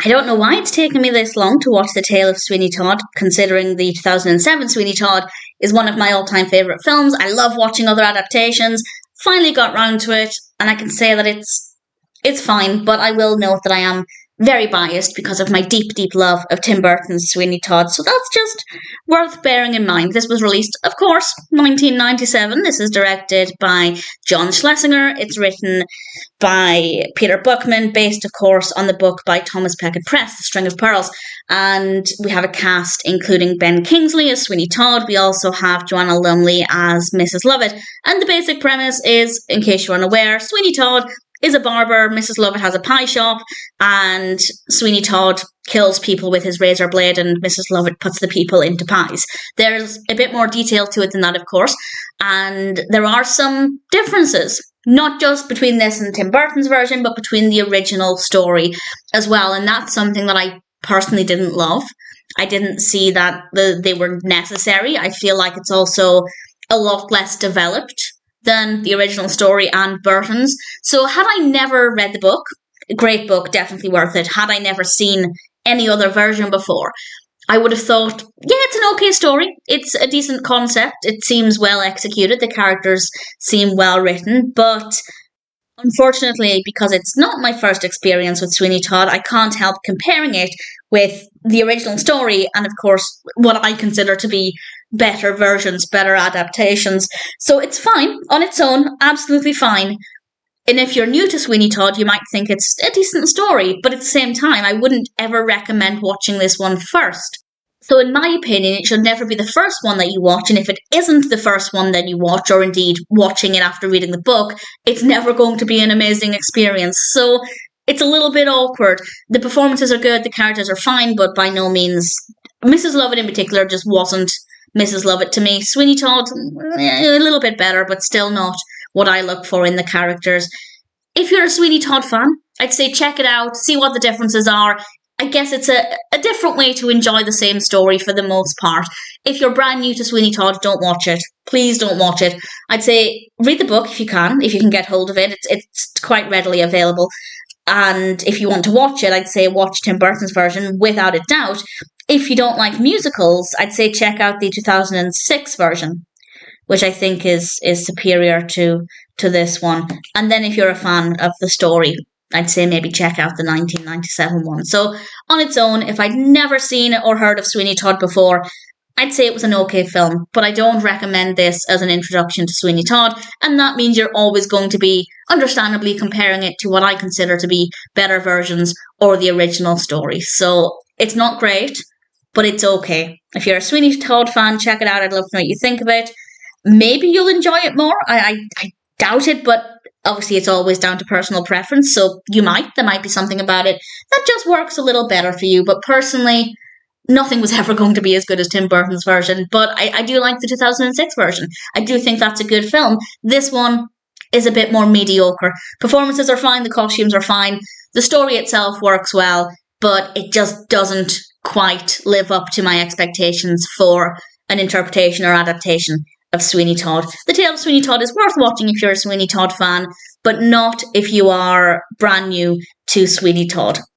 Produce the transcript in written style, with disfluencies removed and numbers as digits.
I don't know why it's taken me this long to watch The Tale of Sweeney Todd, considering the 2007 Sweeney Todd is one of my all-time favourite films. I love watching other adaptations. Finally got round to it, and I can say that it's fine, but I will note that I am very biased because of my deep, deep love of Tim Burton's Sweeney Todd, so that's just worth bearing in mind. This was released, of course, 1997. This is directed by John Schlesinger. It's written by Peter Buckman, based, of course, on the book by Thomas Becket Press, The String of Pearls. And we have a cast including Ben Kingsley as Sweeney Todd. We also have Joanna Lumley as Mrs. Lovett. And the basic premise is, in case you're unaware, Sweeney Todd is a barber, Mrs. Lovett has a pie shop, and Sweeney Todd kills people with his razor blade, and Mrs. Lovett puts the people into pies. There's a bit more detail to it than that, of course, and there are some differences, not just between this and Tim Burton's version, but between the original story as well, and that's something that I personally didn't love. I didn't see that they were necessary. I feel like it's also a lot less developed than the original story and Burton's. So had I never read the book, a great book, definitely worth it. Had I never seen any other version before, I would have thought, yeah, it's an okay story. It's a decent concept. It seems well executed. The characters seem well written. But unfortunately, because it's not my first experience with Sweeney Todd, I can't help comparing it with the original story and, of course, what I consider to be better versions, better adaptations. So it's fine on its own, absolutely fine. And if you're new to Sweeney Todd, you might think it's a decent story, but at the same time, I wouldn't ever recommend watching this one first. So in my opinion, it should never be the first one that you watch, and if it isn't the first one that you watch, or indeed watching it after reading the book, it's never going to be an amazing experience. So it's a little bit awkward. The performances are good, the characters are fine, but by no means, Mrs. Lovett in particular just wasn't Mrs. Lovett to me. Sweeney Todd, a little bit better, but still not what I look for in the characters. If you're a Sweeney Todd fan, I'd say check it out, see what the differences are. I guess it's a different way to enjoy the same story for the most part. If you're brand new to Sweeney Todd, don't watch it. Please don't watch it. I'd say read the book if you can get hold of it. It's quite readily available. And if you want to watch it, I'd say watch Tim Burton's version without a doubt. If you don't like musicals, I'd say check out the 2006 version, which I think is superior to this one. And then if you're a fan of the story, I'd say maybe check out the 1997 one. So on its own, if I'd never seen or heard of Sweeney Todd before, I'd say it was an okay film, but I don't recommend this as an introduction to Sweeney Todd, and that means you're always going to be, understandably, comparing it to what I consider to be better versions or the original story. So it's not great, but it's okay. If you're a Sweeney Todd fan, check it out. I'd love to know what you think of it. Maybe you'll enjoy it more. I doubt it, but obviously it's always down to personal preference, so there might be something about it that just works a little better for you. But personally, nothing was ever going to be as good as Tim Burton's version, but I do like the 2006 version. I do think that's a good film. This one is a bit more mediocre. Performances are fine, the costumes are fine, the story itself works well, but it just doesn't quite live up to my expectations for an interpretation or adaptation of Sweeney Todd. The Tale of Sweeney Todd is worth watching if you're a Sweeney Todd fan, but not if you are brand new to Sweeney Todd.